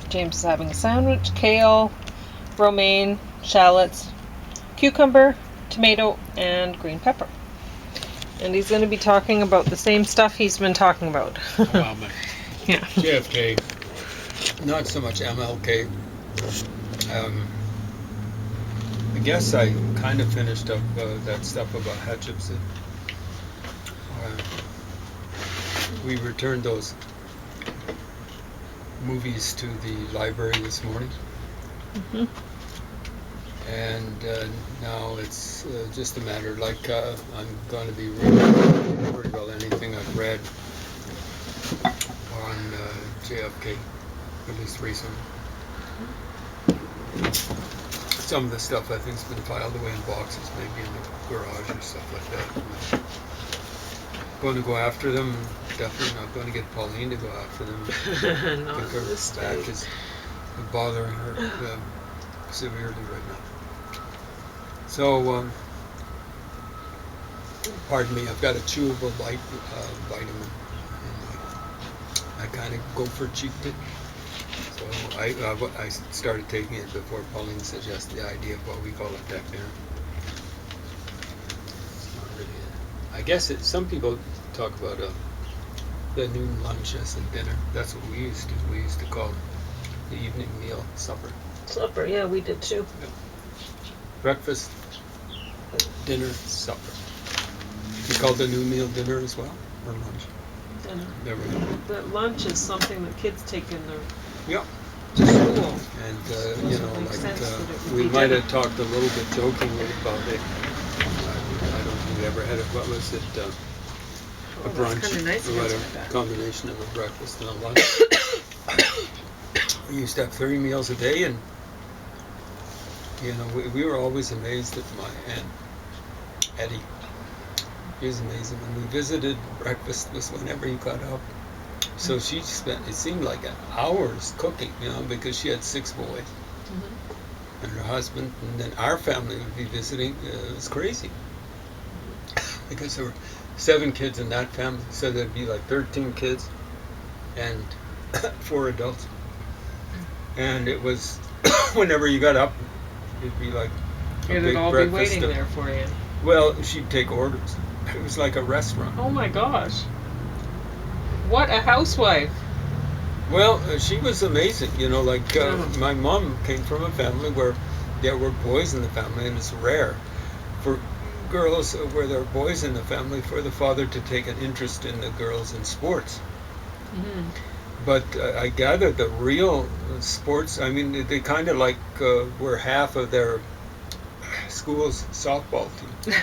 James is having a sandwich, kale, romaine, shallots, cucumber, tomato, and green pepper. And he's going to be talking about the same stuff he's been talking about. Oh, wow, man. Yeah. JFK, not so much MLK. I guess I kind of finished up that stuff about Hatshepsut. We returned those movies to the library this morning. Mm-hmm. And now it's just a matter, like I'm going to be reading pretty well anything I've read on JFK, at least recently. Some of the stuff I think has been filed away in boxes, maybe in the garage or stuff like that. I'm going to go after them. Definitely not going to get Pauline to go after them. Not I think this her back day. is bothering her severely right now. So, pardon me, I've got a chewable light vitamin. And I kind of go for cheap bit. So I started taking it before Pauline suggested the idea of what we call a deck dinner. It's not really I guess some people talk about the noon lunch as a dinner. That's what we used to do. We used to call the evening meal supper. Supper, yeah, we did too. Breakfast, dinner, supper. You call the noon meal dinner as well, or lunch? Dinner. There we go. But lunch is something that kids take in their Yeah. to school. And you know, Makes like sense that it would we be might dinner. have talked a little bit jokingly about it. I don't think we ever had it. What was it? A Oh, that's brunch. kinda nice We had against my a back. combination of a breakfast and a lunch. We used to have 3 meals a day, and you know, we were always amazed at my aunt Eddie. He was amazing. When we visited, breakfast was whenever you got up. So she spent, it seemed like hours cooking, you know, because she had 6 boys. Mm-hmm. And her husband, and then our family would be visiting. It was crazy. Because there were 7 kids in that family, so there'd be like 13 kids and 4 adults. And it was, whenever you got up, it'd be like a It'd big all be breakfast. waiting there for you. Well, she'd take orders. It was like a restaurant. Oh my gosh. What a housewife. Well, she was amazing. You know, like Mhm. my mom came from a family where there were boys in the family, and it's rare for girls where there are boys in the family for the father to take an interest in the girls in sports. Mm-hmm. But I gather the real sports, I mean, they kind of like were half of their school's softball team.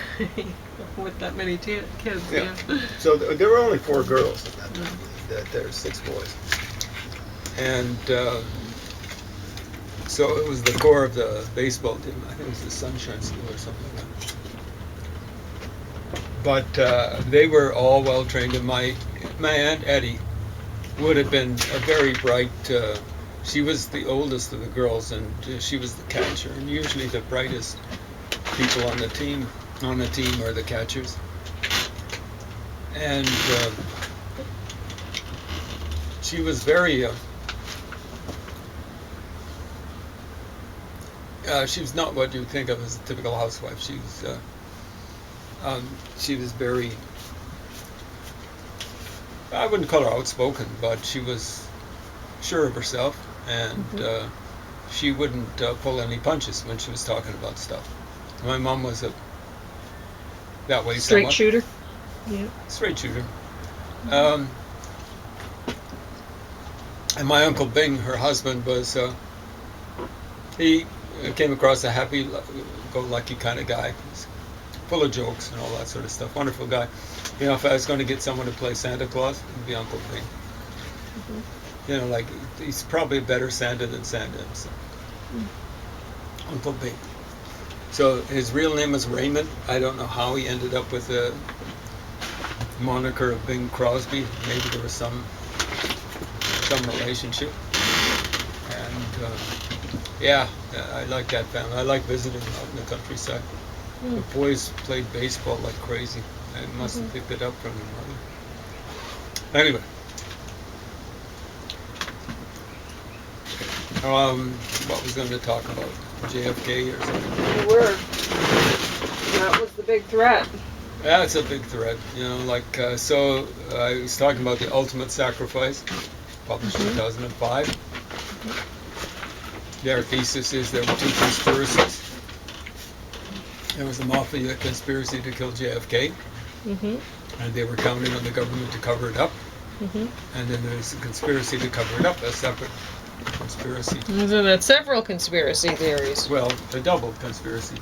With that many kids, Yeah. yeah. So there were only 4 girls in that family. There were 6 boys. And so it was the core of the baseball team. I think it was the Sunshine School or something like that. But they were all well trained, and my Aunt Eddie would have been a very bright. She was the oldest of the girls, and she was the catcher. And usually the brightest people on the team are the catchers. And she was very. She was not what you think of as a typical housewife. She was very. I wouldn't call her outspoken, but she was sure of herself, and she wouldn't pull any punches when she was talking about stuff. My mom was that way Straight somewhat. shooter. Yeah. Straight shooter. And my Uncle Bing, her husband, was he came across a happy-go-lucky kind of guy, full of jokes and all that sort of stuff. Wonderful guy. You know, if I was going to get someone to play Santa Claus, it'd be Uncle Bing. Mm-hmm. You know, like he's probably a better Santa than Santa himself. Uncle Bing. So his real name is Raymond. I don't know how he ended up with the moniker of Bing Crosby. Maybe there was some relationship. And yeah, I like that family. I like visiting out in the countryside. The boys played baseball like crazy. I must have picked it up from their mother. Anyway. What was going to talk about? JFK or something? You were. That was the big threat. Yeah, it's a big threat. So I was talking about The Ultimate Sacrifice, published in 2005. Their thesis is there were two conspiracies. There was the mafia conspiracy to kill JFK, and they were counting on the government to cover it up. And then there's a conspiracy to cover it up, a separate conspiracy. Isn't it several conspiracy theories? Well, a double conspiracy.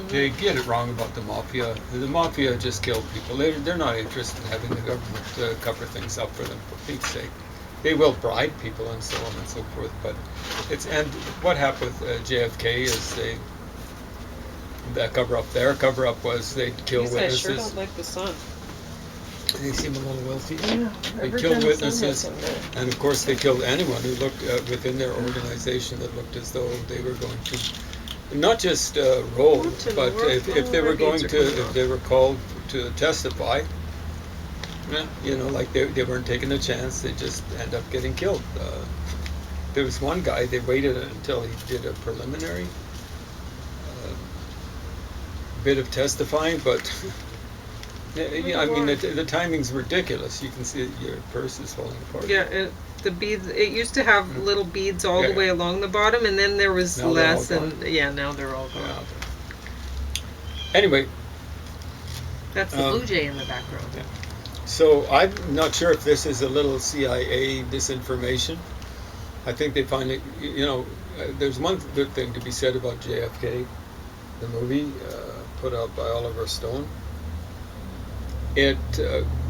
They get it wrong about the mafia. The mafia just killed people. They're not interested in having the government cover things up for them, for Pete's sake. They will bribe people and so on and so forth, but and what happened with JFK is that their cover up was they'd kill These witnesses. guys sure don't like the sun. They seem a little wealthy. Yeah, They every killed time the sun witnesses, hits them, they're- and of course they killed anyone who looked within their organization that looked as though they were going to not just roll, but if they were going to, if they were called to testify, like they weren't taking a chance, they just end up getting killed. There was one guy, they waited until he did a preliminary bit of testifying, but I mean the timing's ridiculous. You can see your purse is falling apart. Yeah, the beads. It used to have little beads all the Yeah. way along the bottom, and then there was Now they're less, all and now they're all gone. Yeah. Anyway, That's the blue jay in the background. so I'm not sure if this is a little CIA disinformation. I think they find it, there's one good thing to be said about JFK, the movie put out by Oliver Stone. It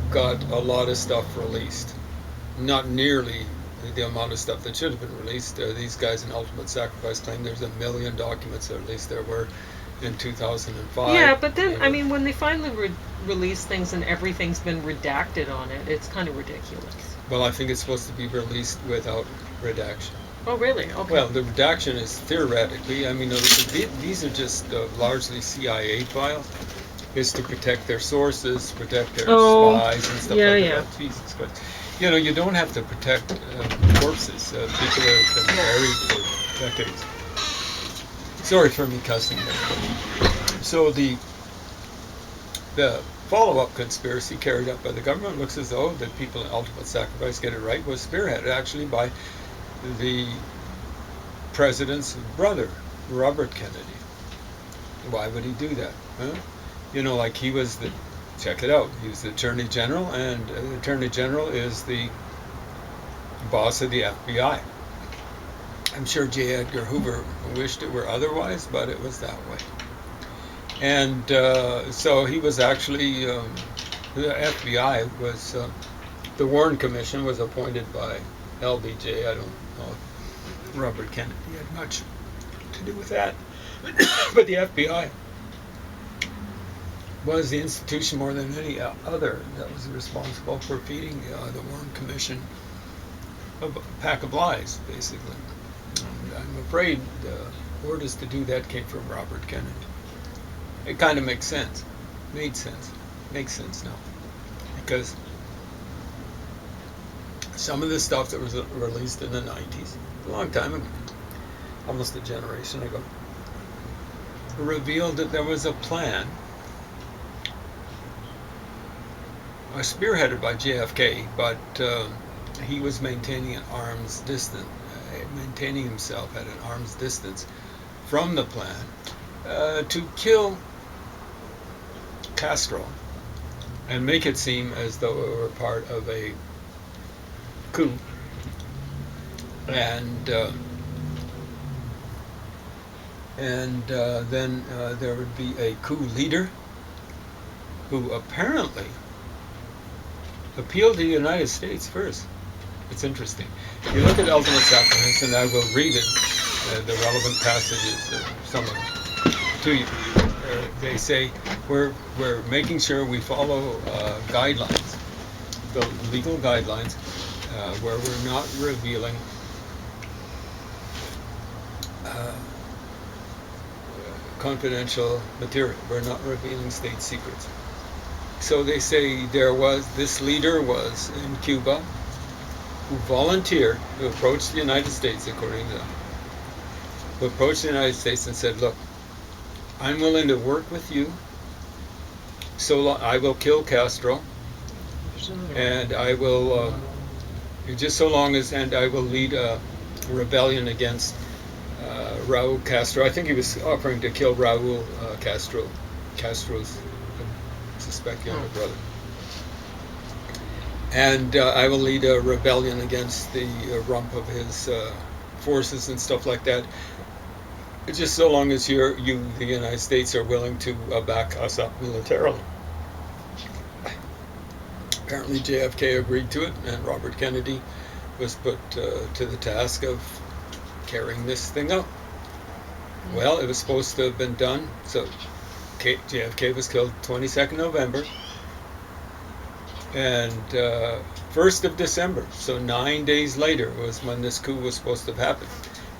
got a lot of stuff released. Not nearly the amount of stuff that should have been released. These guys in Ultimate Sacrifice claim there's 1 million documents, or at least there were in 2005. Yeah, but then, I mean, when they finally release things and everything's been redacted on it, it's kind of ridiculous. Well, I think it's supposed to be released without redaction. Oh, really? Okay. Well, the redaction is theoretically, I mean, these are just largely CIA files. Is to protect their sources, protect their spies and stuff like that. Jesus Christ. You don't have to protect corpses. People have been buried for decades. Sorry for me cussing there. So the follow-up conspiracy carried out by the government looks as though the people in Ultimate Sacrifice get it right, was spearheaded actually by the president's brother, Robert Kennedy. Why would he do that? Huh? Like he was check it out, he was the Attorney General, and the Attorney General is the boss of the FBI. I'm sure J. Edgar Hoover wished it were otherwise, but it was that way. And so he was actually, the FBI was, the Warren Commission was appointed by LBJ. I don't know if Robert Kennedy had much to do with that. But the FBI was the institution more than any other that was responsible for feeding the Warren Commission a pack of lies, basically. And I'm afraid the orders to do that came from Robert Kennedy. It kind of makes sense. Made sense. Makes sense now. Because some of the stuff that was released in the 90s, a long time ago, almost a generation ago, revealed that there was a plan spearheaded by JFK, but he was maintaining an arm's distance, maintaining himself at an arm's distance from the plan to kill Castro and make it seem as though it were part of a coup. And then there would be a coup leader who apparently appealed to the United States first. It's interesting. You look at Ultimate Sacrifice, and I will read it, the relevant passages, some of them, to you. They say we're making sure we follow guidelines, the legal guidelines, where we're not revealing confidential material. We're not revealing state secrets. So they say this leader was in Cuba who volunteered to approach the United States, according to them, who approached the United States and said, "Look, I'm willing to work with you. So I will kill Castro, and I will just so long as, and I will lead a rebellion against Raul Castro." I think he was offering to kill Raul Castro's suspect younger brother. And I will lead a rebellion against the rump of his forces and stuff like that. Just so long as you, the United States, are willing to back us up militarily. Apparently JFK agreed to it, and Robert Kennedy was put to the task of carrying this thing out. Well, it was supposed to have been done, so JFK was killed 22nd November, and 1st of December, so 9 days later, was when this coup was supposed to have happened.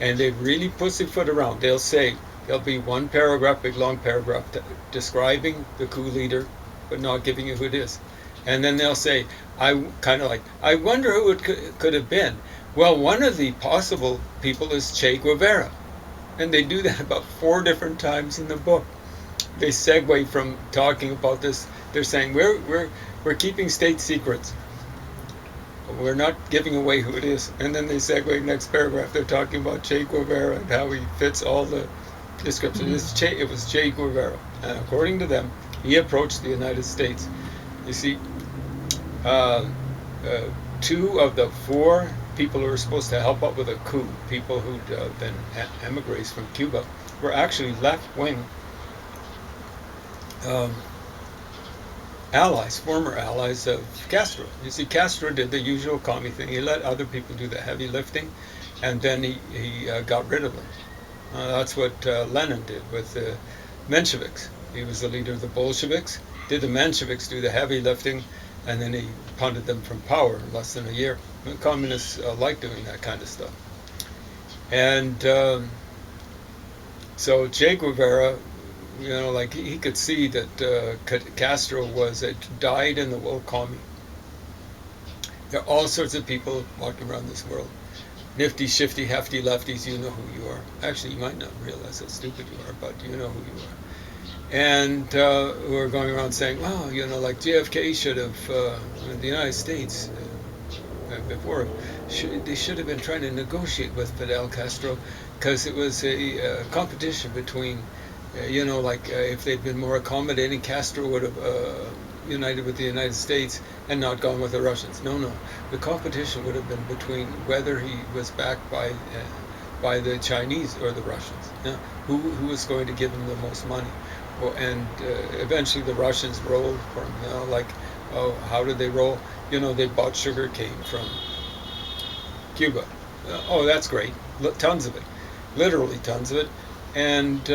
And they really pussyfoot around. They'll say, there'll be one paragraph, big long paragraph, describing the coup leader, but not giving you who it is. And then they'll say, I wonder who it could have been. Well, one of the possible people is Che Guevara. And they do that about 4 different times in the book. They segue from talking about this. They're saying, we're keeping state secrets. We're not giving away who it is. And then they segue next paragraph. They're talking about Che Guevara and how he fits all the descriptions. It was Che Guevara. And according to them, he approached the United States. You see, 2 of the 4 people who were supposed to help out with a coup, people who'd been emigres from Cuba, were actually left-wing allies, former allies of Castro. You see, Castro did the usual commie thing. He let other people do the heavy lifting, and then he got rid of them. That's what Lenin did with the Mensheviks. He was the leader of the Bolsheviks, did the Mensheviks do the heavy lifting, and then he punted them from power in less than a year. The communists like doing that kind of stuff. And so Che Guevara, he could see that Castro was a dyed-in-the-wool commie. There are all sorts of people walking around this world. Nifty, shifty, hefty lefties, you know who you are. Actually, you might not realize how stupid you are, but you know who you are. And who are going around saying, well, like JFK should have, the United States, before, they should have been trying to negotiate with Fidel Castro, because it was a competition between, if they'd been more accommodating, Castro would have united with the United States and not gone with the Russians. No, the competition would have been between whether he was backed by the Chinese or the Russians. Who was going to give him the most money? And eventually the Russians rolled for him. How did they roll? They bought sugar cane from Cuba. That's great. Tons of it. Literally tons of it. And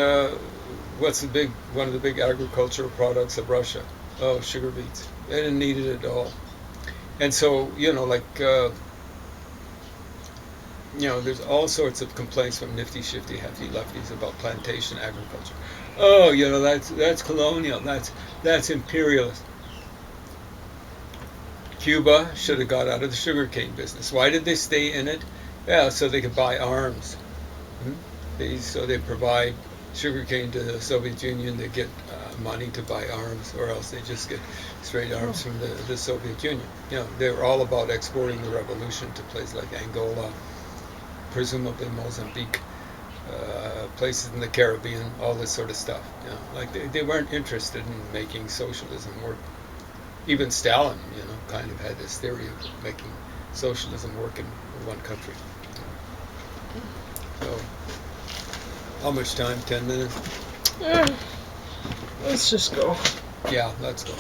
what's one of the big agricultural products of Russia? Sugar beets. They didn't need it at all. And so, there's all sorts of complaints from nifty, shifty, hefty lefties about plantation agriculture. That's colonial. That's imperialist. Cuba should have got out of the sugarcane business. Why did they stay in it? Yeah, so they could buy arms. So they provide sugarcane to the Soviet Union. They get money to buy arms, or else they just get straight arms from the Soviet Union. They were all about exporting the revolution to places like Angola, presumably Mozambique, places in the Caribbean, all this sort of stuff. They weren't interested in making socialism work. Even Stalin, kind of had this theory of making socialism work in one country. So, how much time? 10 minutes? Let's just go. Yeah, let's go.